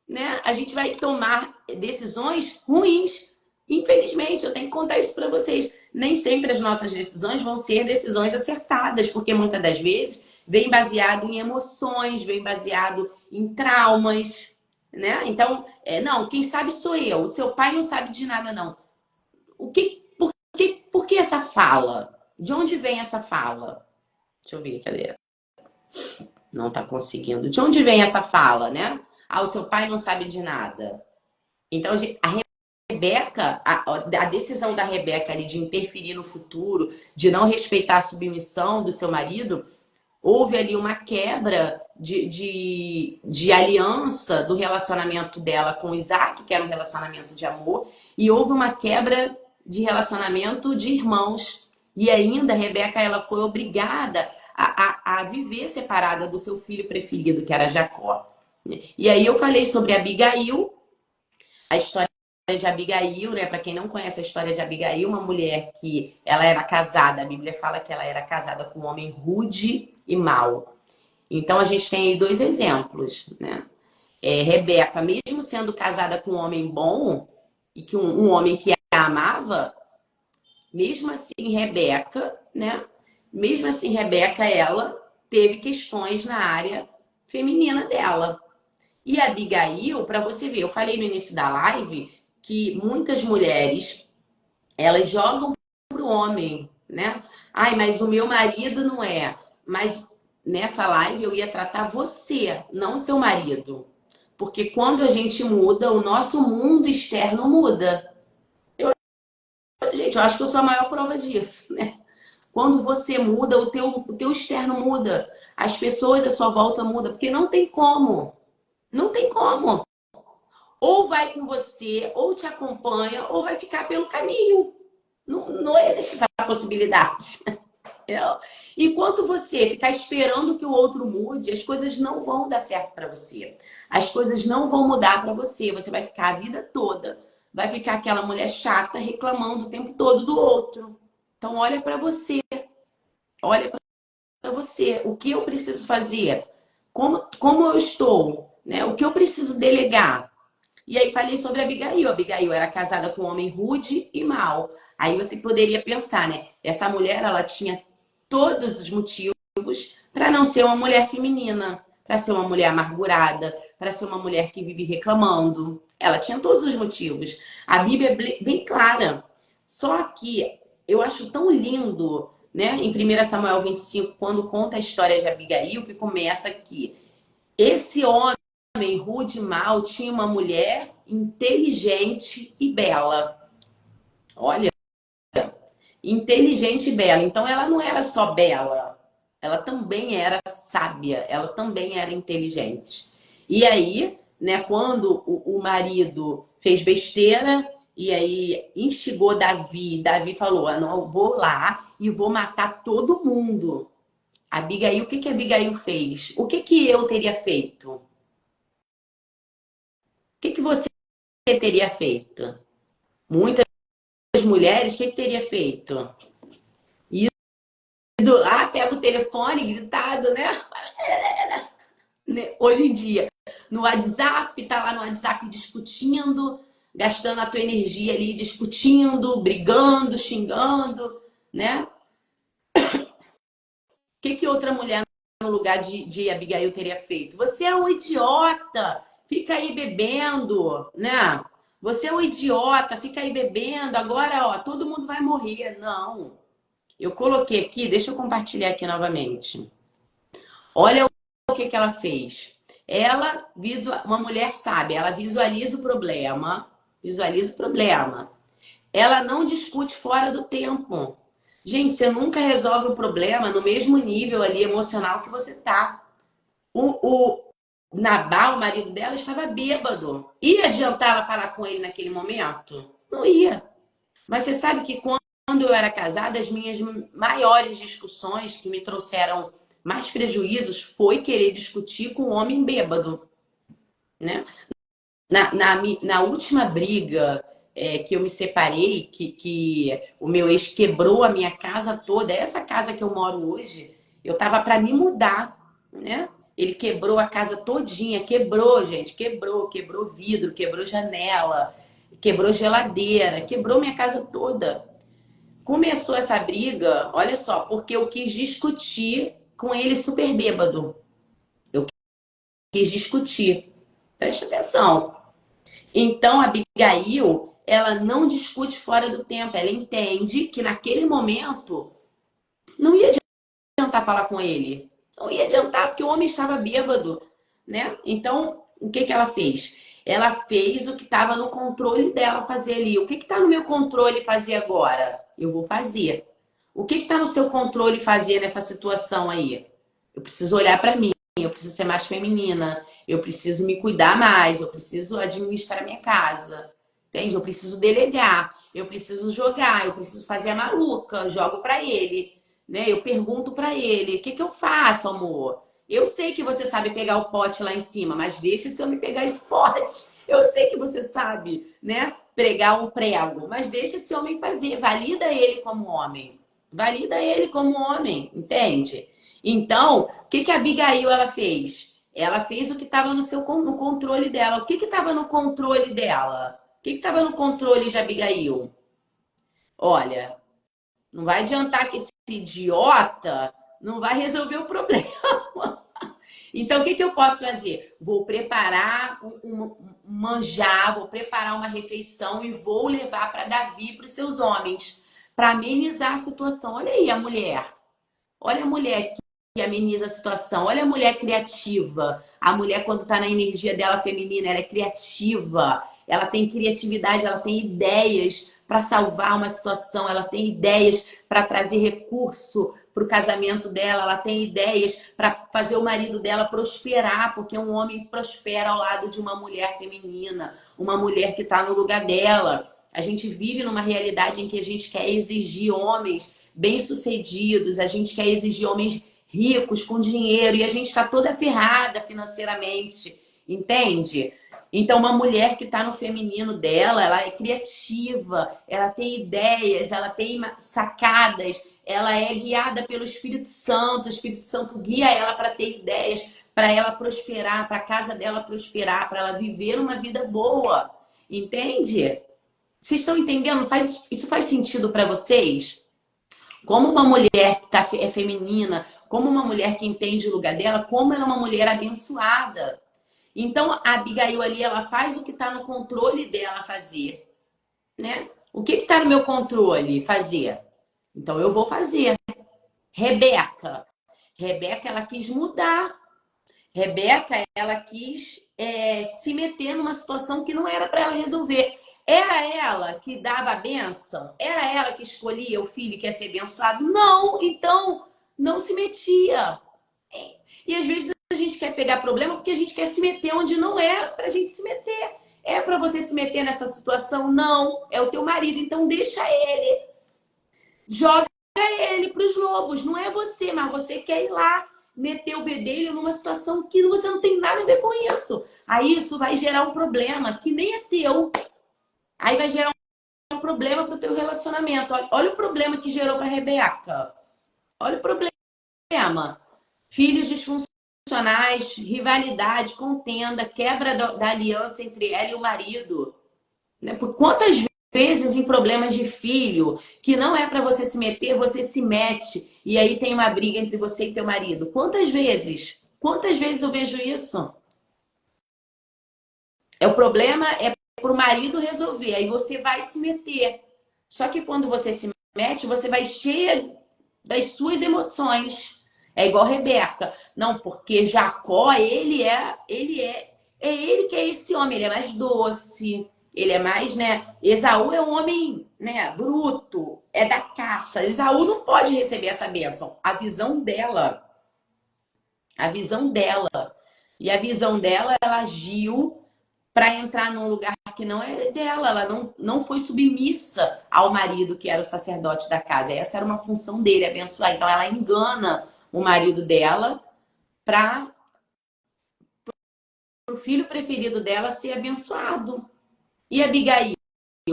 né? A gente vai tomar decisões ruins. Infelizmente, eu tenho que contar isso para vocês. Nem sempre as nossas decisões vão ser decisões acertadas, porque muitas das vezes vem baseado em emoções, vem baseado em traumas, né? Então, não, quem sabe sou eu. O seu pai não sabe de nada, não. Por que essa fala? De onde vem essa fala? Deixa eu ver, cadê? Não tá conseguindo. De onde vem essa fala, né? Ah, o seu pai não sabe de nada. Então, a Rebeca, a decisão da Rebeca ali de interferir no futuro, de não respeitar a submissão do seu marido, houve ali uma quebra de aliança do relacionamento dela com Isaac, que era um relacionamento de amor, e houve uma quebra de relacionamento de irmãos. E ainda, Rebeca, ela foi obrigada a viver separada do seu filho preferido, que era Jacó. E aí eu falei sobre Abigail, a história de Abigail, né? Para quem não conhece a história de Abigail, uma mulher que ela era casada, a Bíblia fala que ela era casada com um homem rude e mau. Então a gente tem aí dois exemplos, né? Rebeca, mesmo sendo casada com um homem bom e que um homem que a amava, mesmo assim Rebeca, né? Mesmo assim Rebeca, ela teve questões na área feminina dela. E a Abigail, para você ver, eu falei no início da live que muitas mulheres, elas jogam pro homem, né? Ai, mas o meu marido não é. Mas nessa live eu ia tratar você, não seu marido. Porque quando a gente muda, o nosso mundo externo muda. Gente, eu acho que eu sou a maior prova disso, né? Quando você muda, o teu externo muda. As pessoas à sua volta mudam. Porque não tem como. Não tem como. Ou vai com você, ou te acompanha, ou vai ficar pelo caminho. Não existe essa possibilidade. Enquanto você ficar esperando que o outro mude, as coisas não vão dar certo para você. As coisas não vão mudar para você. Você vai ficar a vida toda, vai ficar aquela mulher chata reclamando o tempo todo do outro. Então olha para você, olha para você. O que eu preciso fazer? Como eu estou? Né? O que eu preciso delegar? E aí falei sobre a Abigail. A Abigail era casada com um homem rude e mau. Aí você poderia pensar, né? Essa mulher, ela tinha todos os motivos para não ser uma mulher feminina, para ser uma mulher amargurada, para ser uma mulher que vive reclamando. Ela tinha todos os motivos. A Bíblia é bem clara. Só que eu acho tão lindo, né? Em 1 Samuel 25, quando conta a história de Abigail, que começa aqui. Esse homem homem rude e mau tinha uma mulher inteligente e bela. Olha, inteligente e bela. Então ela não era só bela, ela também era sábia, ela também era inteligente. E aí, né, quando o marido fez besteira e aí instigou Davi, Davi falou: ah, não, eu vou lá e vou matar todo mundo. Abigail, o que que Abigail fez? O que que eu teria feito? O que que você teria feito? Muitas mulheres, o que que teria feito? Ido lá, pega o telefone, gritado, né? Hoje em dia, no WhatsApp, tá lá no WhatsApp discutindo, gastando a tua energia ali, discutindo, brigando, xingando, né? O que que outra mulher no lugar de Abigail teria feito? Você é um idiota, fica aí bebendo, né? Você é um idiota, fica aí bebendo, agora, ó, todo mundo vai morrer. Não. Eu coloquei aqui, deixa eu compartilhar aqui novamente. Olha o que que ela fez. Ela, uma mulher sábia, ela visualiza o problema. Ela não discute fora do tempo. Gente, você nunca resolve o problema no mesmo nível ali emocional que você tá. O Nabal, o marido dela, estava bêbado. Ia adiantar ela falar com ele naquele momento? Não ia. Mas você sabe que quando eu era casada, as minhas maiores discussões que me trouxeram mais prejuízos foi querer discutir com um homem bêbado, né? Na última briga que eu me separei, que o meu ex quebrou a minha casa toda, essa casa que eu moro hoje, eu tava para me mudar, né? Ele quebrou a casa todinha, quebrou, gente, quebrou vidro, quebrou janela, quebrou geladeira, quebrou minha casa toda. Começou essa briga, olha só, porque eu quis discutir com ele super bêbado. Eu quis discutir. Presta atenção. Então, a Abigail, ela não discute fora do tempo. Ela entende que naquele momento não ia adiantar falar com ele. Não ia adiantar, porque o homem estava bêbado, né? Então, o que que ela fez? Ela fez o que estava no controle dela fazer ali. O que está no meu controle fazer agora? Eu vou fazer. O que está no seu controle fazer nessa situação aí? Eu preciso olhar para mim, eu preciso ser mais feminina, eu preciso me cuidar mais, eu preciso administrar a minha casa. Entende? Eu preciso delegar, eu preciso jogar, eu preciso fazer a maluca, eu jogo para ele, né? Eu pergunto para ele, o que que eu faço, amor? Eu sei que você sabe pegar o pote lá em cima, mas deixa esse homem pegar esse pote. Eu sei que você sabe, né? Pregar um prego, mas deixa esse homem fazer, valida ele como homem. Valida ele como homem, entende? Então, o que que a Abigail ela fez? Ela fez o que estava no controle dela. O que estava no controle dela? O que estava no controle de Abigail? Olha, não vai adiantar que esse idiota não vai resolver o problema. Então, o que que eu posso fazer? Vou preparar um manjar, vou preparar uma refeição e vou levar para Davi e para os seus homens, para amenizar a situação. Olha aí a mulher. Olha a mulher que ameniza a situação. Olha a mulher criativa. A mulher, quando está na energia dela feminina, ela é criativa. Ela tem criatividade, ela tem ideias para salvar uma situação. Ela tem ideias para trazer recurso para o casamento dela. Ela tem ideias para fazer o marido dela prosperar, porque um homem prospera ao lado de uma mulher feminina, uma mulher que está no lugar dela. A gente vive numa realidade em que a gente quer exigir homens bem-sucedidos, a gente quer exigir homens ricos, com dinheiro, e a gente está toda ferrada financeiramente, entende? Então, uma mulher que está no feminino dela, ela é criativa, ela tem ideias, ela tem sacadas, ela é guiada pelo Espírito Santo, o Espírito Santo guia ela para ter ideias, para ela prosperar, para a casa dela prosperar, para ela viver uma vida boa, entende? Vocês estão entendendo? Isso faz sentido para vocês? Como uma mulher que é feminina, como uma mulher que entende o lugar dela, como ela é uma mulher abençoada. Então, a Abigail ali, ela faz o que está no controle dela fazer, né? O que está no meu controle fazer? Então, eu vou fazer. Rebeca. Rebeca, ela quis mudar. Rebeca, ela quis se meter numa situação que não era para ela resolver. Era ela que dava a bênção? Era ela que escolhia o filho que ia ser abençoado? Não, então não se metia. E às vezes a gente quer pegar problema porque a gente quer se meter onde não é pra gente se meter. É para você se meter nessa situação? Não, é o teu marido, então deixa ele. Joga ele para os lobos, não é você, mas você quer ir lá meter o bedelho numa situação que você não tem nada a ver com isso. Aí isso vai gerar um problema que nem é teu. Aí vai gerar um problema para o teu relacionamento. Olha o problema que gerou para Rebeca. Olha o problema. Filhos disfuncionais, rivalidade, contenda, quebra da aliança entre ela e o marido. Né? Por quantas vezes em problemas de filho, que não é para você se meter, você se mete e aí tem uma briga entre você e teu marido? Quantas vezes? Quantas vezes eu vejo isso? O problema é para o marido resolver, aí você vai se meter. Só que quando você se mete, você vai cheia das suas emoções. É igual Rebeca. Não, porque Jacó, é ele que é esse homem, ele é mais doce, ele é mais, né? Esaú é um homem, né, bruto, é da caça. Esaú não pode receber essa bênção. A visão dela. E a visão dela, ela agiu para entrar num lugar que não é dela. Ela não foi submissa ao marido, que era o sacerdote da casa. Essa era uma função dele, abençoar. Então ela engana o marido dela para o pro filho preferido dela ser abençoado. E Abigail?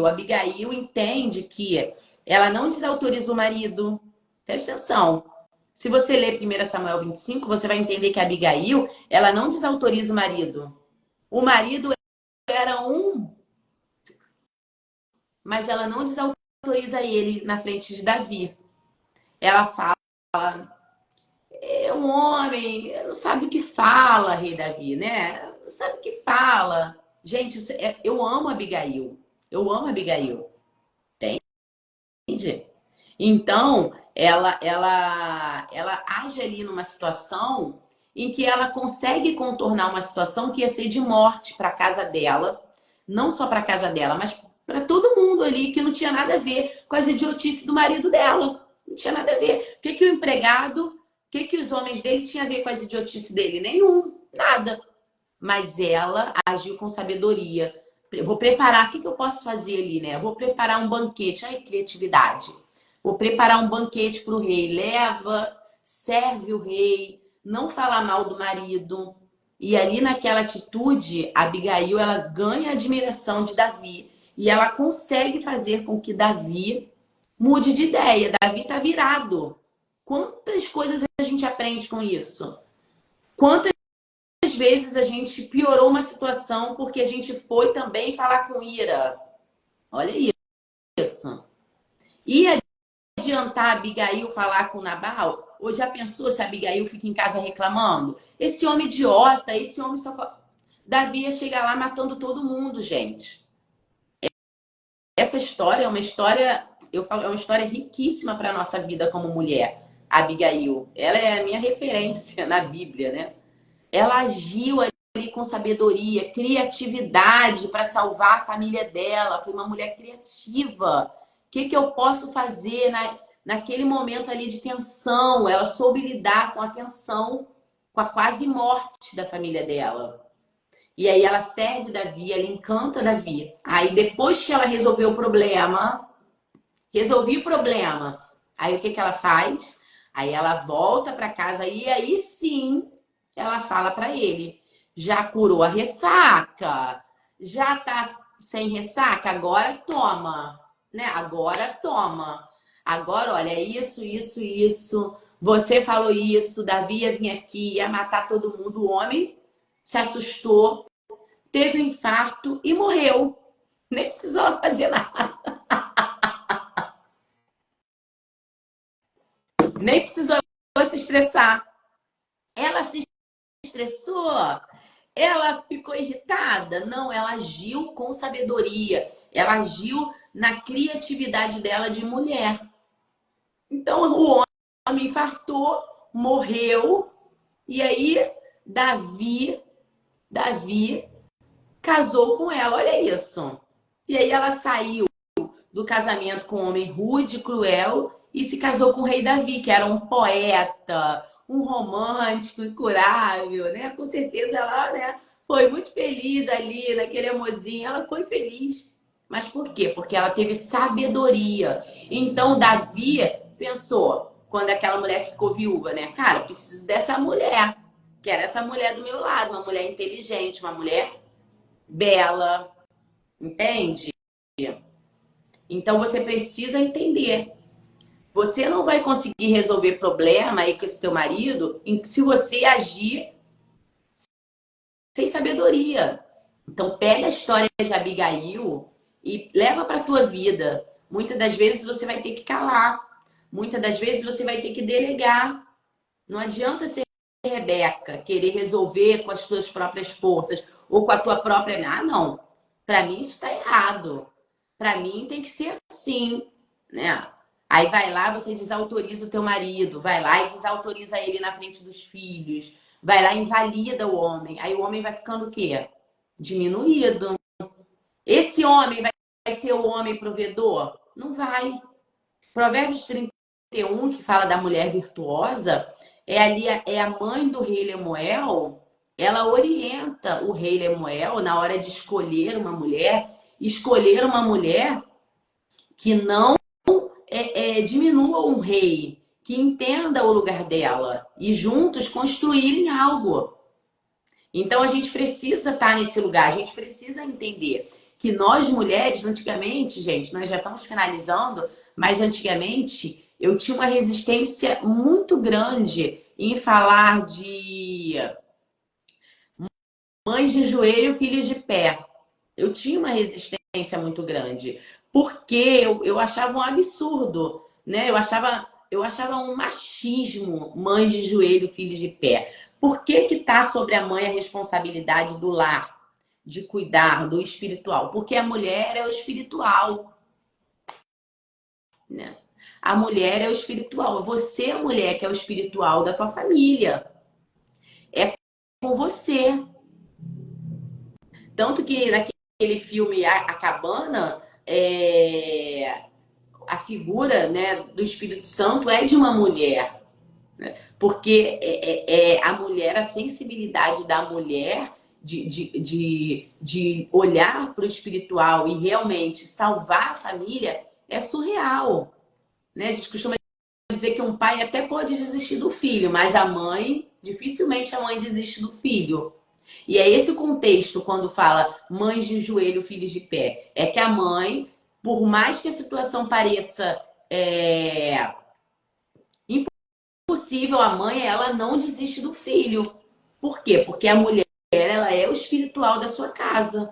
Abigail entende que ela não desautoriza o marido. Presta atenção. Se você ler 1 Samuel 25, você vai entender que Abigail, ela não desautoriza o marido. O marido era um, mas ela não desautoriza ele na frente de Davi. Ela fala, é um homem, não sabe o que fala, rei Davi, né? Não sabe o que fala. Gente, eu amo Abigail. Eu amo Abigail. Entende? Então, ela age ali numa situação em que ela consegue contornar uma situação que ia ser de morte para a casa dela, não só para a casa dela, mas para todo mundo ali que não tinha nada a ver com as idiotices do marido dela. Não tinha nada a ver. O que o empregado, que os homens dele tinham a ver com as idiotices dele? Nenhum, nada. Mas ela agiu com sabedoria. Vou preparar, o que eu posso fazer ali, né? Vou preparar um banquete. Ai, criatividade. Vou preparar um banquete para o rei. Leva, serve o rei, não fala mal do marido. E ali naquela atitude, Abigail, ela ganha a admiração de Davi. E ela consegue fazer com que Davi mude de ideia. Davi tá virado. Quantas coisas a gente aprende com isso? Quantas vezes a gente piorou uma situação porque a gente foi também falar com ira? Olha isso. E adiantar a Abigail falar com Nabal? Ou já pensou se a Abigail fica em casa reclamando? Esse homem idiota, esse homem só. Davi ia chegar lá matando todo mundo, gente. Essa história é uma história, eu falo, é uma história riquíssima para nossa vida como mulher. A Abigail, ela é a minha referência na Bíblia, né? Ela agiu ali com sabedoria, criatividade para salvar a família dela. Foi uma mulher criativa. O que eu posso fazer naquele momento ali de tensão? Ela soube lidar com a tensão, com a quase morte da família dela. E aí ela serve Davi, ela encanta Davi. Aí depois que ela resolveu o problema, aí o que ela faz? Aí ela volta para casa e aí sim ela fala para ele: já curou a ressaca, já tá sem ressaca, agora toma, né? Agora toma. Agora, olha, isso, isso, isso. Você falou isso, Davi ia vir aqui, ia matar todo mundo. O homem se assustou, teve um infarto e morreu. Nem precisou fazer nada. Nem precisou se estressar. Ela se estressou, ela ficou irritada? Não, ela agiu com sabedoria. Ela agiu na criatividade dela de mulher. Então o homem infartou, morreu, e aí Davi casou com ela, olha isso. E aí ela saiu do casamento com um homem rude, cruel, e se casou com o rei Davi, que era um poeta, um romântico incurável, né? Com certeza ela, né, foi muito feliz ali naquele amorzinho, ela foi feliz. Mas por quê? Porque ela teve sabedoria. Então Davi pensou, quando aquela mulher ficou viúva, né? Cara, eu preciso dessa mulher. Quero essa mulher do meu lado, uma mulher inteligente, uma mulher bela, entende? Então você precisa entender. Você não vai conseguir resolver problema aí com esse teu marido se você agir sem sabedoria. Então pega a história de Abigail e leva para tua vida. Muitas das vezes você vai ter que calar. Muitas das vezes você vai ter que delegar. Não adianta ser Rebeca, querer resolver com as tuas próprias forças ou com a tua própria. Ah, não. Para mim isso está errado. Para mim tem que ser assim, né? Aí vai lá, você desautoriza o teu marido, vai lá e desautoriza ele na frente dos filhos, vai lá e invalida o homem. Aí o homem vai ficando o quê? Diminuído. Esse homem vai ser o homem provedor? Não vai. Provérbios 31, que fala da mulher virtuosa, é a mãe do rei Lemuel. Ela orienta o rei Lemuel na hora de escolher uma mulher que não diminua um rei, que entenda o lugar dela e juntos construírem algo. Então a gente precisa estar nesse lugar, a gente precisa entender que nós mulheres, antigamente, gente, nós já estamos finalizando, mas antigamente eu tinha uma resistência muito grande em falar de mães de joelho, filhos de pé. Eu tinha uma resistência muito grande, porque eu achava um absurdo, né? Eu achava um machismo, mães de joelho, filhos de pé. Por que que tá sobre a mãe a responsabilidade do lar, de cuidar do espiritual? Porque a mulher é o espiritual, né? A mulher é o espiritual. Você, é a mulher, que é o espiritual da tua família. É com você. Tanto que naquele filme A Cabana, a figura, né, do Espírito Santo é de uma mulher, né? Porque a mulher, a sensibilidade da mulher de olhar para o espiritual e realmente salvar a família é surreal, né? A gente costuma dizer que um pai até pode desistir do filho, mas a mãe, dificilmente a mãe desiste do filho. E é esse o contexto quando fala mães de joelho, filhos de pé. É que a mãe, por mais que a situação pareça impossível, a mãe ela não desiste do filho. Por quê? Porque a mulher ela é o espiritual da sua casa.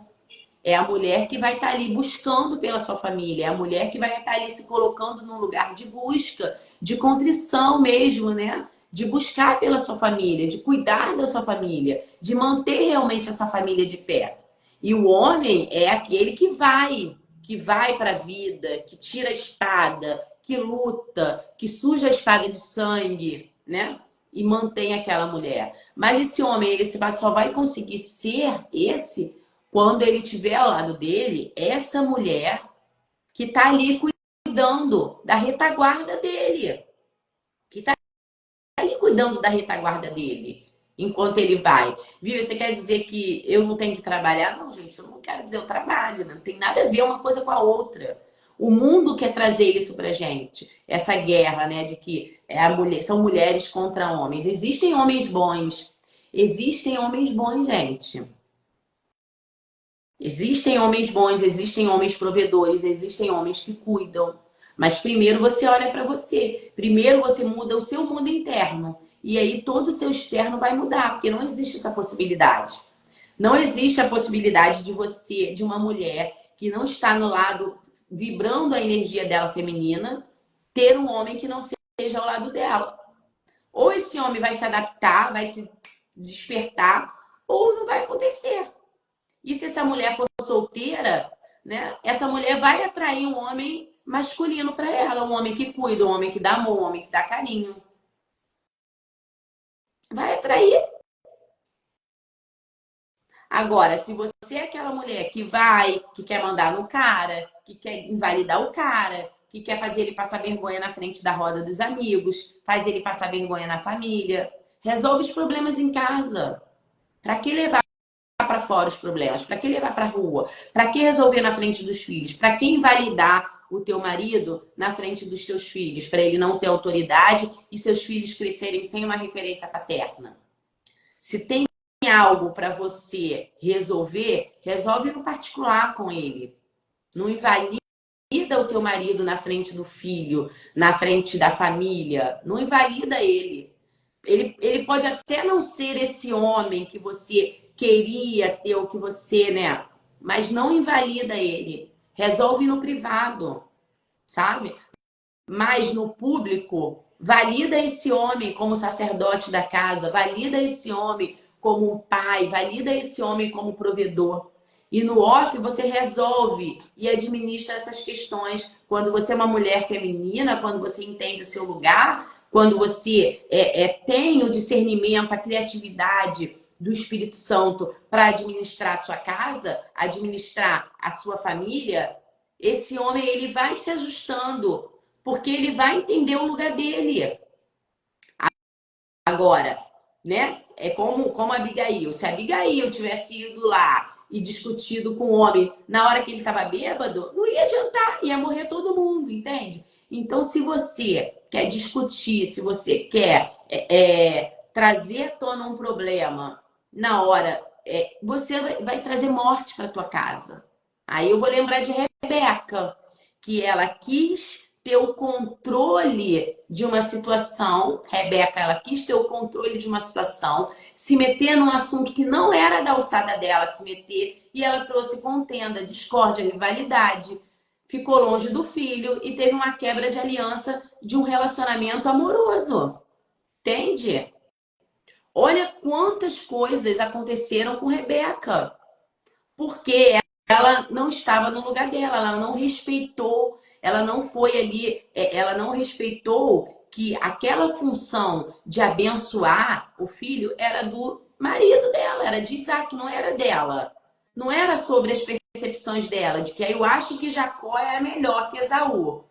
É a mulher que vai estar ali buscando pela sua família, é a mulher que vai estar ali se colocando num lugar de busca, de contrição mesmo, né? De buscar pela sua família, de cuidar da sua família, de manter realmente essa família de pé. E o homem é aquele que vai para a vida, que tira a espada, que luta, que suja a espada de sangue, né? E mantém aquela mulher. Mas esse homem, ele só vai conseguir ser esse quando ele tiver ao lado dele essa mulher que está ali cuidando da retaguarda dele, que está ali cuidando da retaguarda dele, enquanto ele vai. Viu? Você quer dizer que eu não tenho que trabalhar? Não, gente, eu não quero dizer eu trabalho, não tem nada a ver uma coisa com a outra. O mundo quer trazer isso pra gente, essa guerra, né, de que são mulheres contra homens. Existem homens bons, gente. Existem homens bons, existem homens provedores, existem homens que cuidam. Mas primeiro você olha para você. Primeiro você muda o seu mundo interno. E aí todo o seu externo vai mudar, porque não existe essa possibilidade. Não existe a possibilidade de você, de uma mulher que não está no lado vibrando a energia dela feminina, ter um homem que não seja ao lado dela. Ou esse homem vai se adaptar, vai se despertar, ou não vai acontecer. E se essa mulher for solteira, né? Essa mulher vai atrair um homem masculino para ela, um homem que cuida, um homem que dá amor, um homem que dá carinho. Vai atrair. Agora, se você é aquela mulher que vai, que quer mandar no cara, que quer invalidar o cara, que quer fazer ele passar vergonha na frente da roda dos amigos, faz ele passar vergonha na família, resolve os problemas em casa. Para que levar para fora os problemas? Para que levar para a rua? Para que resolver na frente dos filhos? Para que invalidar o teu marido na frente dos teus filhos? Para ele não ter autoridade e seus filhos crescerem sem uma referência paterna? Se tem algo para você resolver, resolve no particular com ele. Não invalida o teu marido na frente do filho, na frente da família. Não invalida ele. Ele pode até não ser esse homem que você queria ter, ou que você, né? Mas não invalida ele. Resolve no privado, sabe? Mas no público, valida esse homem como sacerdote da casa, valida esse homem como um pai, valida esse homem como provedor. E no off você resolve e administra essas questões. Quando você é uma mulher feminina, quando você entende o seu lugar, quando você tem o discernimento, a criatividade do Espírito Santo para administrar a sua casa, administrar a sua família, esse homem ele vai se ajustando, porque ele vai entender o lugar dele. Agora, né? É como a Abigail. Se a Abigail tivesse ido lá e discutido com o homem na hora que ele estava bêbado, não ia adiantar, ia morrer todo mundo, entende? Então, se você quer discutir, se você quer trazer à tona um problema na hora, você vai trazer morte para tua casa. Aí eu vou lembrar de Rebeca, que ela quis ter o controle de uma situação. Rebeca, ela quis ter o controle de uma situação, se meter num assunto que não era da alçada dela se meter, e ela trouxe contenda, discórdia, rivalidade, ficou longe do filho e teve uma quebra de aliança de um relacionamento amoroso. Entende? Olha quantas coisas aconteceram com Rebeca. Porque ela não estava no lugar dela, ela não respeitou, ela não foi ali, ela não respeitou que aquela função de abençoar o filho era do marido dela, era de Isaac, não era dela. Não era sobre as percepções dela, de que eu acho que Jacó era melhor que Esaú.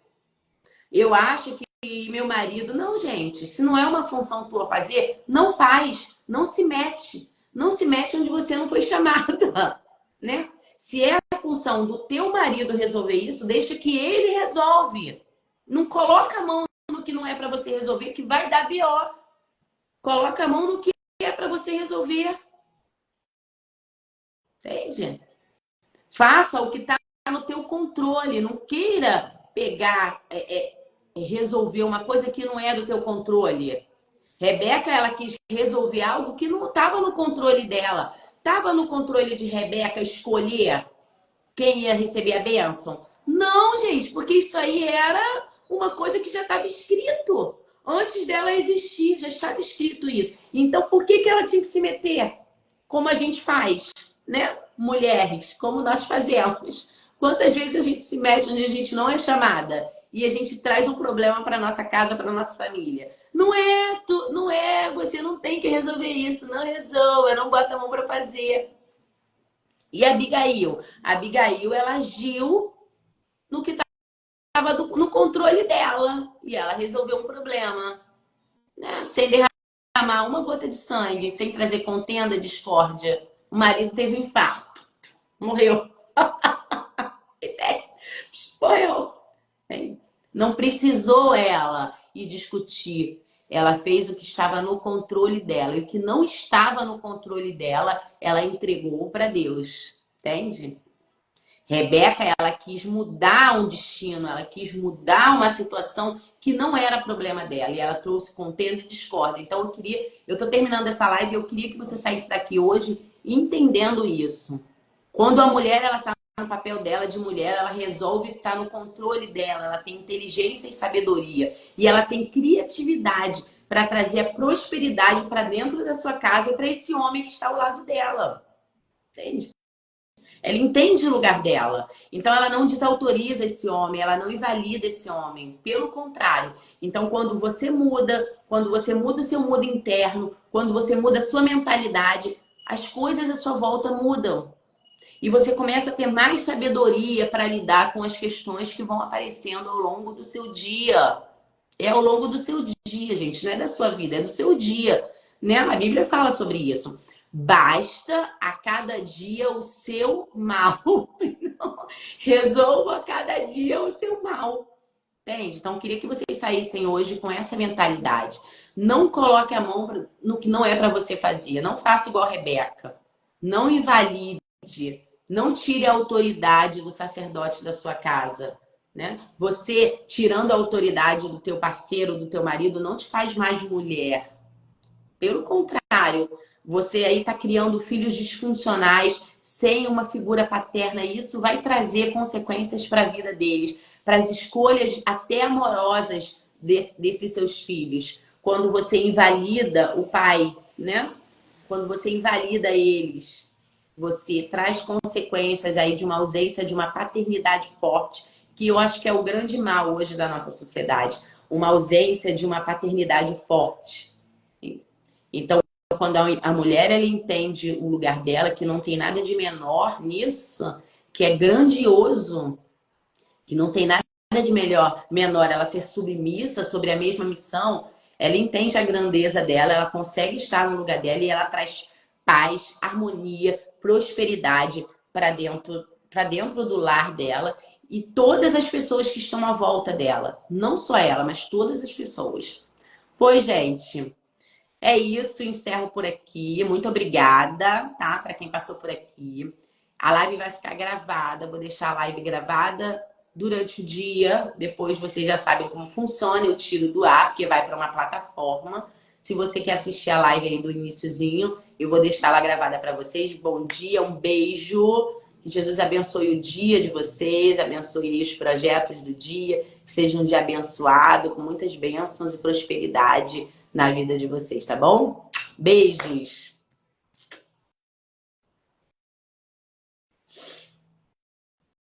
Eu acho que meu marido. Não, gente, se não é uma função tua fazer, não faz, não se mete. Não se mete onde você não foi chamada, né? Se é a função do teu marido resolver isso, deixa que ele resolve. Não coloca a mão no que não é para você resolver, que vai dar BO. Coloca a mão no que é para você resolver. Entende? Faça o que está no teu controle. Não queira pegar, resolver uma coisa que não é do teu controle. Rebeca, ela quis resolver algo que não estava no controle dela. Estava no controle de Rebeca escolher quem ia receber a bênção? Não, gente, porque isso aí era uma coisa que já estava escrito. Antes dela existir, já estava escrito isso. Então, por que ela tinha que se meter? Como a gente faz, né? Mulheres, como nós fazemos. Quantas vezes a gente se mete onde a gente não é chamada e a gente traz um problema para nossa casa, para nossa família? Não é, você não tem que resolver isso, não resolva, não bota a mão para fazer. E a Abigail? A Abigail, ela agiu no que estava no controle dela. E ela resolveu um problema, né? Sem derramar uma gota de sangue, sem trazer contenda, discórdia. O marido teve um infarto. Morreu. Morreu. Não precisou ela ir discutir. Ela fez o que estava no controle dela. E o que não estava no controle dela, ela entregou para Deus. Entende? Rebeca, ela quis mudar um destino, ela quis mudar uma situação que não era problema dela. E ela trouxe contenda e discórdia. Então, eu tô terminando essa live e eu queria que você saísse daqui hoje entendendo isso. Quando a mulher, ela tá no papel dela de mulher, ela resolve estar no controle dela, ela tem inteligência e sabedoria. E ela tem criatividade para trazer a prosperidade para dentro da sua casa e para esse homem que está ao lado dela. Entende? Ela entende o lugar dela. Então, ela não desautoriza esse homem, ela não invalida esse homem. Pelo contrário. Então, quando você muda o seu mundo interno, quando você muda a sua mentalidade, as coisas à sua volta mudam. E você começa a ter mais sabedoria para lidar com as questões que vão aparecendo ao longo do seu dia. É ao longo do seu dia, gente, não é da sua vida, é do seu dia, né? A Bíblia fala sobre isso. Basta a cada dia o seu mal. Resolva a cada dia o seu mal. Entende? Então, eu queria que vocês saíssem hoje com essa mentalidade. Não coloque a mão no que não é para você fazer. Não faça igual a Rebeca. Não invalide. Não tire a autoridade do sacerdote da sua casa. Né? Você tirando a autoridade do teu parceiro, do teu marido, não te faz mais mulher. Pelo contrário, você aí está criando filhos disfuncionais sem uma figura paterna e isso vai trazer consequências para a vida deles, para as escolhas até amorosas desses seus filhos. Quando você invalida o pai, né? Quando você invalida eles, você traz consequências aí de uma ausência de uma paternidade forte, que eu acho que é o grande mal hoje da nossa sociedade, uma ausência de uma paternidade forte. Então, quando a mulher ela entende o lugar dela, que não tem nada de menor nisso, que é grandioso, que não tem nada de menor ela ser submissa sobre a mesma missão, ela entende a grandeza dela, ela consegue estar no lugar dela e ela traz paz, harmonia, prosperidade para dentro do lar dela e todas as pessoas que estão à volta dela. Não só ela, mas todas as pessoas. Foi, gente. É isso, encerro por aqui. Muito obrigada, tá? Para quem passou por aqui. A live vai ficar gravada, vou deixar a live gravada durante o dia. Depois vocês já sabem como funciona, eu tiro do ar, porque vai para uma plataforma. Se você quer assistir a live aí do iniciozinho, eu vou deixar ela gravada para vocês. Bom dia, um beijo. Que Jesus abençoe o dia de vocês, abençoe aí os projetos do dia, que seja um dia abençoado, com muitas bênçãos e prosperidade na vida de vocês, tá bom? Beijos!